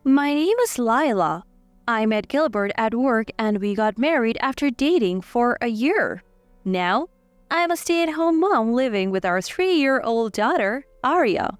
My name is Lila. I met Gilbert at work and we got married after dating for a year. Now, I am a stay-at-home mom living with our 3-year-old daughter, Arya.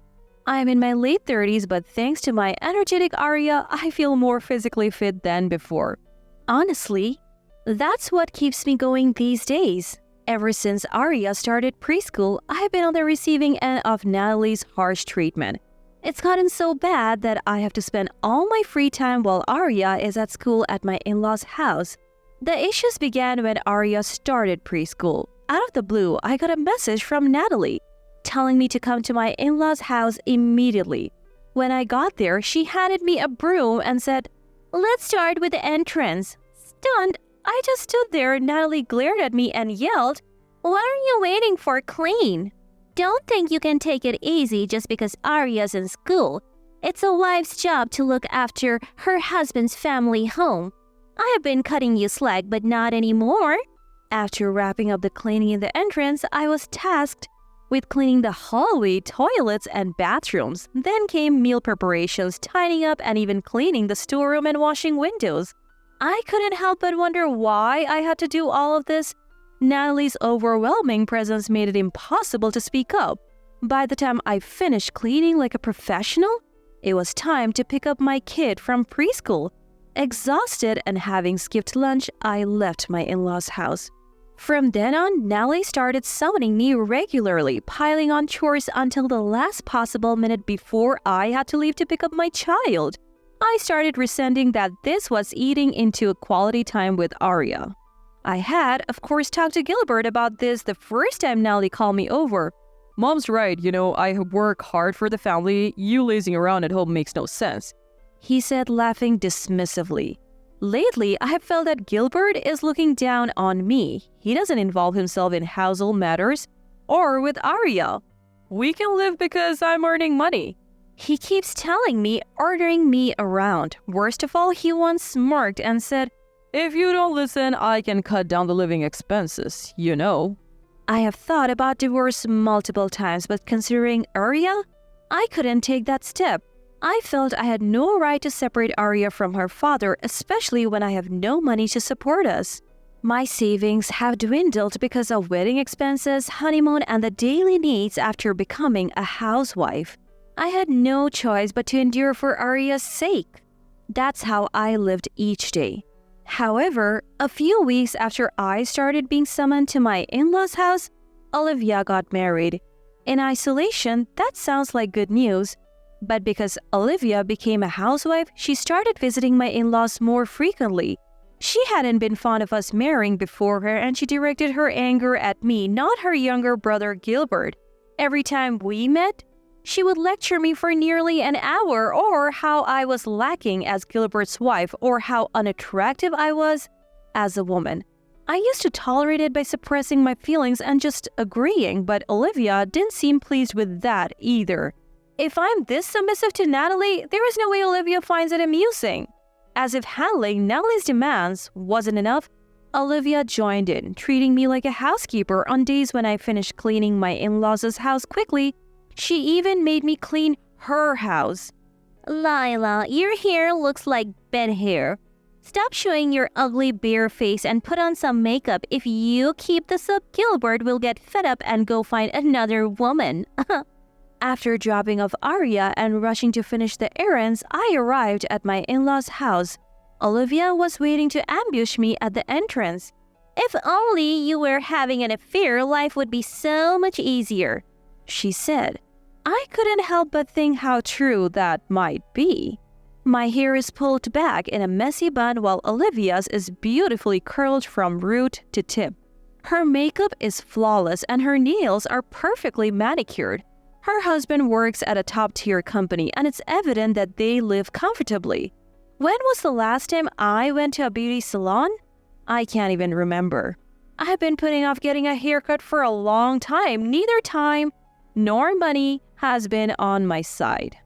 I am in my late 30s, but thanks to my energetic Arya, I feel more physically fit than before. Honestly, that's what keeps me going these days. Ever since Arya started preschool, I've been on the receiving end of Natalie's harsh treatment. It's gotten so bad that I have to spend all my free time while Arya is at school at my in-laws' house. The issues began when Arya started preschool. Out of the blue, I got a message from Natalie telling me to come to my in-laws' house immediately. When I got there, she handed me a broom and said, "Let's start with the entrance." Stunned, I just stood there. Natalie glared at me and yelled, "What are you waiting for? Clean! Don't think you can take it easy just because Arya's in school. It's a wife's job to look after her husband's family home. I have been cutting you slack, but not anymore." After wrapping up the cleaning in the entrance, I was tasked with cleaning the hallway, toilets, and bathrooms. Then came meal preparations, tidying up, and even cleaning the storeroom and washing windows. I couldn't help but wonder why I had to do all of this. Natalie's overwhelming presence made it impossible to speak up. By the time I finished cleaning like a professional, it was time to pick up my kid from preschool. Exhausted and having skipped lunch, I left my in-laws' house. From then on, Natalie started summoning me regularly, piling on chores until the last possible minute before I had to leave to pick up my child. I started resenting that this was eating into quality time with Arya. I had, of course, talked to Gilbert about this the first time Natalie called me over. "Mom's right, I work hard for the family. You lazing around at home makes no sense," he said, laughing dismissively. Lately, I have felt that Gilbert is looking down on me. He doesn't involve himself in household matters or with Arya. "We can live because I'm earning money," he keeps telling me, ordering me around. Worst of all, he once smirked and said, "If you don't listen, I can cut down the living expenses, I have thought about divorce multiple times, but considering Arya, I couldn't take that step. I felt I had no right to separate Arya from her father, especially when I have no money to support us. My savings have dwindled because of wedding expenses, honeymoon, and the daily needs after becoming a housewife. I had no choice but to endure for Arya's sake. That's how I lived each day. However, a few weeks after I started being summoned to my in-laws' house, Olivia got married. In isolation, that sounds like good news. But because Olivia became a housewife, she started visiting my in-laws more frequently. She hadn't been fond of us marrying before her, and she directed her anger at me, not her younger brother Gilbert. Every time we met, she would lecture me for nearly an hour, or how I was lacking as Gilbert's wife, or how unattractive I was as a woman. I used to tolerate it by suppressing my feelings and just agreeing, but Olivia didn't seem pleased with that either. If I'm this submissive to Natalie, there is no way Olivia finds it amusing. As if handling Natalie's demands wasn't enough, Olivia joined in, treating me like a housekeeper on days when I finished cleaning my in-laws' house quickly. She even made me clean her house. "Lila, your hair looks like bed hair. Stop showing your ugly bare face and put on some makeup. If you keep this up, Gilbert will get fed up and go find another woman." After dropping off Arya and rushing to finish the errands, I arrived at my in-laws' house. Olivia was waiting to ambush me at the entrance. "If only you were having an affair, life would be so much easier," she said. I couldn't help but think how true that might be. My hair is pulled back in a messy bun while Olivia's is beautifully curled from root to tip. Her makeup is flawless and her nails are perfectly manicured. Her husband works at a top-tier company and it's evident that they live comfortably. When was the last time I went to a beauty salon? I can't even remember. I have been putting off getting a haircut for a long time. Neither time nor money has been on my side.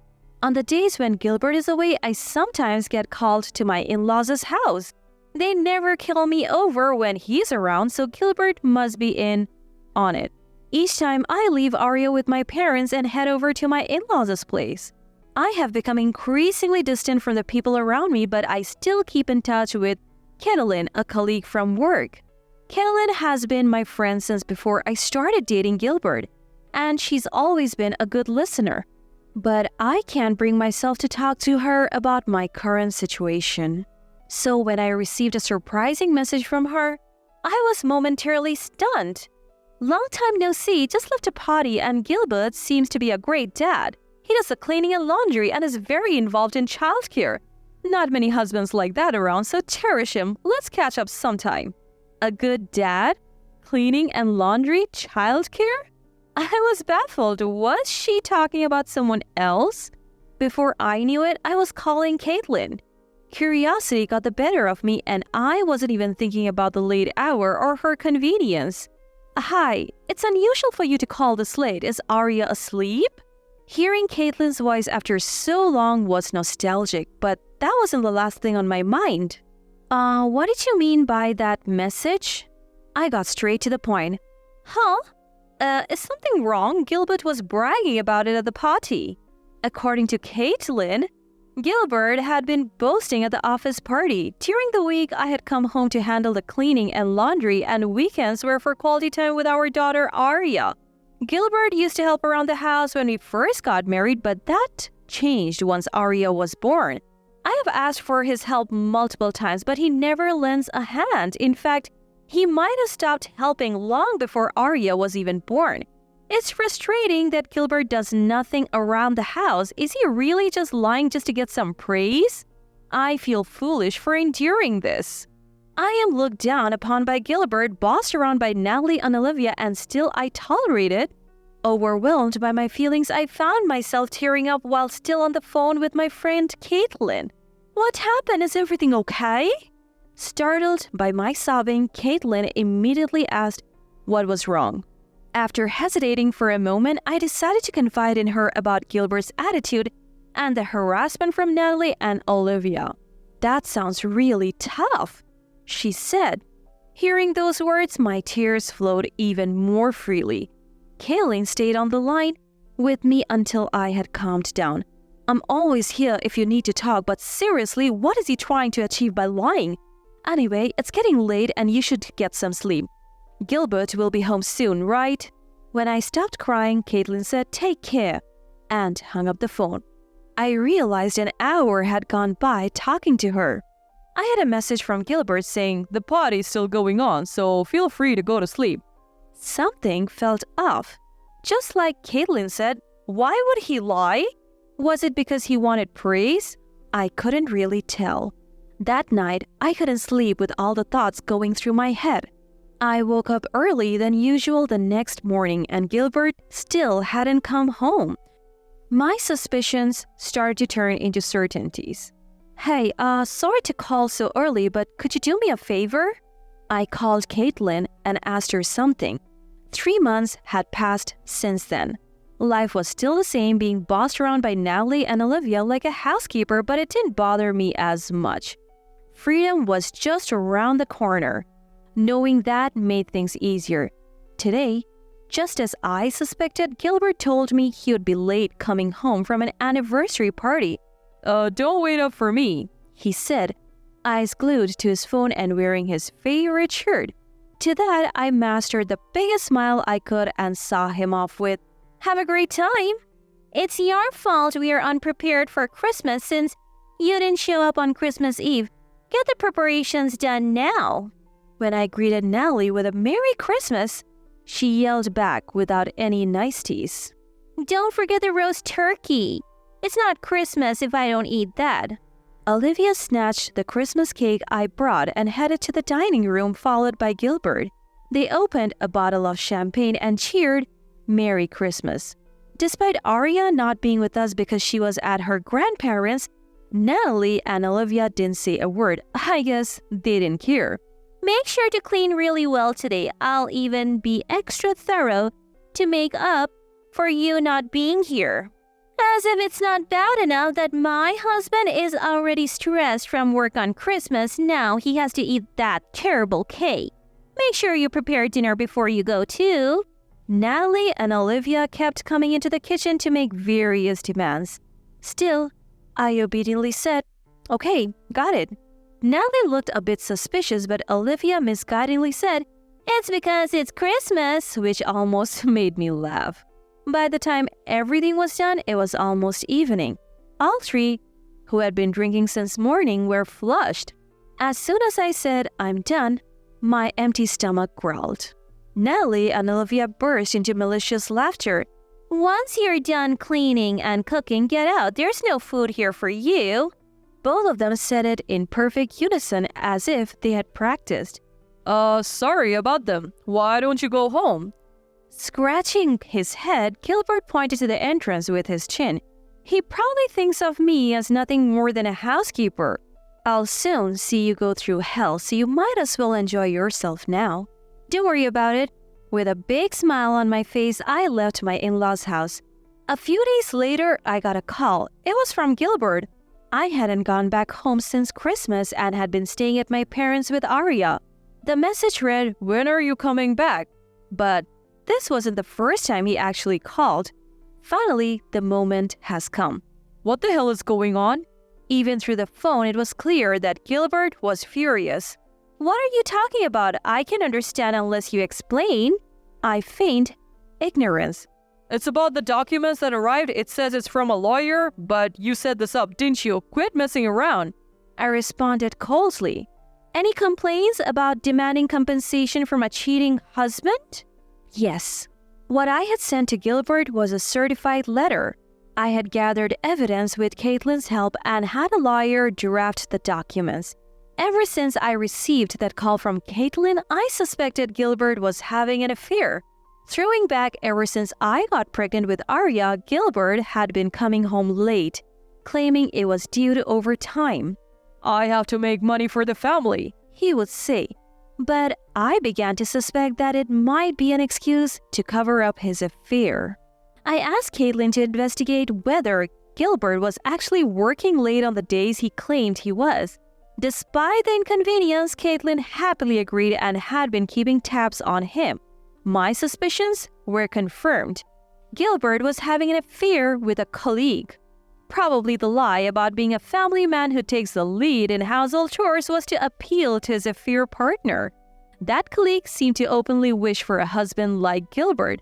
On the days when Gilbert is away, I sometimes get called to my in-laws' house. They never kill me over when he's around, so Gilbert must be in on it. Each time I leave Arya with my parents and head over to my in-laws' place. I have become increasingly distant from the people around me, but I still keep in touch with Caitlin, a colleague from work. Caitlin has been my friend since before I started dating Gilbert, and she's always been a good listener. But I can't bring myself to talk to her about my current situation. So when I received a surprising message from her, I was momentarily stunned. Long time no see, just left a party, and Gilbert seems to be a great dad. He does the cleaning and laundry and is very involved in childcare. Not many husbands like that around, so cherish him. Let's catch up sometime. A good dad? Cleaning and laundry? Childcare? I was baffled. Was she talking about someone else? Before I knew it, I was calling Caitlin. Curiosity got the better of me, and I wasn't even thinking about the late hour or her convenience. Hi, it's unusual for you to call this late. Is Arya asleep? Hearing Caitlin's voice after so long was nostalgic, but that wasn't the last thing on my mind. What did you mean by that message? I got straight to the point. Huh? Is something wrong? Gilbert was bragging about it at the party. According to Caitlin, Gilbert had been boasting at the office party. During the week, I had come home to handle the cleaning and laundry, and weekends were for quality time with our daughter Arya. Gilbert used to help around the house when we first got married, but that changed once Arya was born. I have asked for his help multiple times, but he never lends a hand. In fact, he might have stopped helping long before Arya was even born. It's frustrating that Gilbert does nothing around the house. Is he really just lying just to get some praise? I feel foolish for enduring this. I am looked down upon by Gilbert, bossed around by Natalie and Olivia, and still I tolerate it. Overwhelmed by my feelings, I found myself tearing up while still on the phone with my friend Caitlin. What happened? Is everything okay? Startled by my sobbing, Caitlin immediately asked what was wrong. After hesitating for a moment, I decided to confide in her about Gilbert's attitude and the harassment from Natalie and Olivia. That sounds really tough, she said. Hearing those words, my tears flowed even more freely. Caitlin stayed on the line with me until I had calmed down. I'm always here if you need to talk, but seriously, what is he trying to achieve by lying? Anyway, it's getting late and you should get some sleep. Gilbert will be home soon, right? When I stopped crying, Caitlin said, "Take care," and hung up the phone. I realized an hour had gone by talking to her. I had a message from Gilbert saying, "The party's still going on, so feel free to go to sleep." Something felt off. Just like Caitlin said, why would he lie? Was it because he wanted praise? I couldn't really tell. That night, I couldn't sleep with all the thoughts going through my head. I woke up early than usual the next morning, and Gilbert still hadn't come home. My suspicions started to turn into certainties. Hey, sorry to call so early, but could you do me a favor? I called Caitlin and asked her something. 3 months had passed since then. Life was still the same, being bossed around by Natalie and Olivia like a housekeeper, but it didn't bother me as much. Freedom was just around the corner. Knowing that made things easier. Today, just as I suspected, Gilbert told me he would be late coming home from an anniversary party. Don't wait up for me," he said, eyes glued to his phone and wearing his favorite shirt. To that, I mastered the biggest smile I could and saw him off with, "Have a great time. It's your fault we are unprepared for Christmas since you didn't show up on Christmas Eve. Get the preparations done now." When I greeted Natalie with a "Merry Christmas," she yelled back without any niceties, "Don't forget the roast turkey. It's not Christmas if I don't eat that." Olivia snatched the Christmas cake I brought and headed to the dining room, followed by Gilbert. They opened a bottle of champagne and cheered "Merry Christmas." Despite Arya not being with us because she was at her grandparents', Natalie and Olivia didn't say a word. I guess they didn't care. "Make sure to clean really well today. I'll even be extra thorough to make up for you not being here." As if it's not bad enough that my husband is already stressed from work on Christmas, now he has to eat that terrible cake. Make sure you prepare dinner before you go too. Natalie and Olivia kept coming into the kitchen to make various demands. Still, I obediently said, "Okay, got it." Natalie looked a bit suspicious, but Olivia misguidingly said, "It's because it's Christmas," which almost made me laugh. By the time everything was done, it was almost evening. All three, who had been drinking since morning, were flushed. As soon as I said, "I'm done," my empty stomach growled. Natalie and Olivia burst into malicious laughter. "Once you're done cleaning and cooking, get out. There's no food here for you." Both of them said it in perfect unison as if they had practiced. Sorry about them. Why don't you go home?" Scratching his head, Gilbert pointed to the entrance with his chin. He probably thinks of me as nothing more than a housekeeper. "I'll soon see you go through hell, so you might as well enjoy yourself now. Don't worry about it." With a big smile on my face, I left my in-laws' house. A few days later, I got a call. It was from Gilbert. I hadn't gone back home since Christmas and had been staying at my parents' with Arya. The message read, "When are you coming back?" But this wasn't the first time he actually called. Finally, the moment has come. What the hell is going on? Even through the phone, it was clear that Gilbert was furious. "What are you talking about? I can understand unless you explain." I feigned ignorance. "It's about the documents that arrived. It says it's from a lawyer, but you set this up, didn't you? Quit messing around." I responded coldly. "Any complaints about demanding compensation from a cheating husband?" Yes. What I had sent to Gilbert was a certified letter. I had gathered evidence with Caitlin's help and had a lawyer draft the documents. Ever since I received that call from Caitlin, I suspected Gilbert was having an affair. Throwing back, ever since I got pregnant with Arya, Gilbert had been coming home late, claiming it was due to overtime. "I have to make money for the family," he would say. But I began to suspect that it might be an excuse to cover up his affair. I asked Caitlin to investigate whether Gilbert was actually working late on the days he claimed he was. Despite the inconvenience, Caitlin happily agreed and had been keeping tabs on him. My suspicions were confirmed. Gilbert was having an affair with a colleague. Probably the lie about being a family man who takes the lead in household chores was to appeal to his affair partner. That colleague seemed to openly wish for a husband like Gilbert.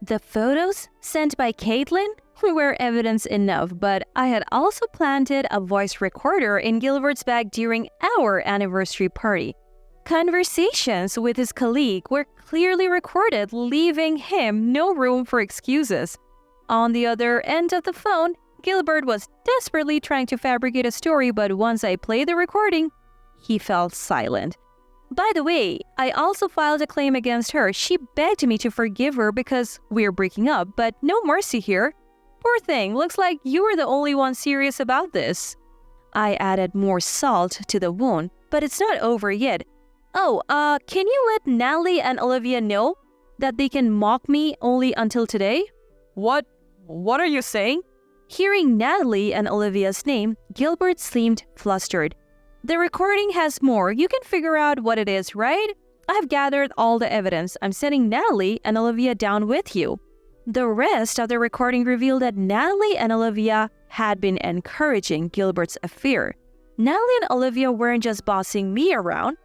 The photos sent by Caitlin were evidence enough, but I had also planted a voice recorder in Gilbert's bag during our anniversary party. Conversations with his colleague were clearly recorded, leaving him no room for excuses. On the other end of the phone, Gilbert was desperately trying to fabricate a story, but once I played the recording, he fell silent. By the way, I also filed a claim against her. She begged me to forgive her because we're breaking up, but no mercy here. Poor thing, looks like you were the only one serious about this. I added more salt to the wound, but it's not over yet. Can you let Natalie and Olivia know that they can mock me only until today? What are you saying? Hearing Natalie and Olivia's name, Gilbert seemed flustered. The recording has more. You can figure out what it is, right? I've gathered all the evidence. I'm sending Natalie and Olivia down with you. The rest of the recording revealed that Natalie and Olivia had been encouraging Gilbert's affair. Natalie and Olivia weren't just bossing me around.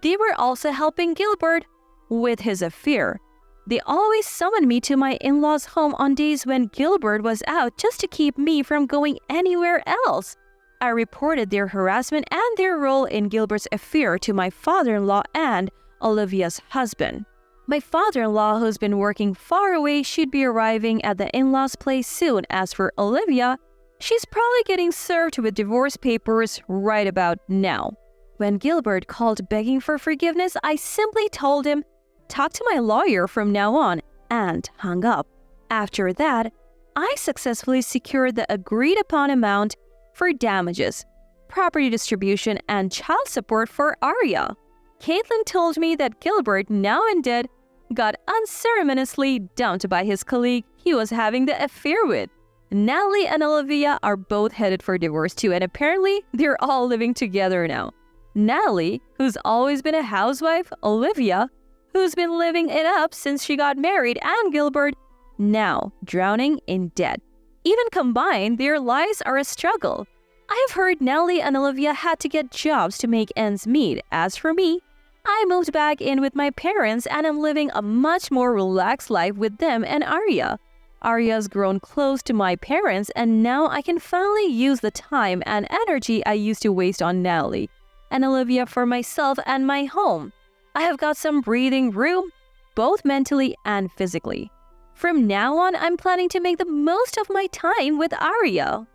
They were also helping Gilbert with his affair. They always summoned me to my in-laws' home on days when Gilbert was out just to keep me from going anywhere else. I reported their harassment and their role in Gilbert's affair to my father-in-law and Olivia's husband. My father-in-law, who's been working far away, should be arriving at the in-laws' place soon. As for Olivia, she's probably getting served with divorce papers right about now. When Gilbert called begging for forgiveness, I simply told him, "Talk to my lawyer from now on," and hung up. After that, I successfully secured the agreed-upon amount for damages, property distribution, and child support for Arya. Caitlin told me that Gilbert, now in debt, got unceremoniously dumped by his colleague he was having the affair with. Natalie and Olivia are both headed for divorce too, and apparently they're all living together now. Natalie, who's always been a housewife, Olivia, who's been living it up since she got married, and Gilbert, now drowning in debt. Even combined, their lives are a struggle. I have heard Nellie and Olivia had to get jobs to make ends meet. As for me, I moved back in with my parents and am living a much more relaxed life with them and Arya. Arya's grown close to my parents, and now I can finally use the time and energy I used to waste on Nellie and Olivia for myself and my home. I have got some breathing room, both mentally and physically. From now on, I'm planning to make the most of my time with Arya.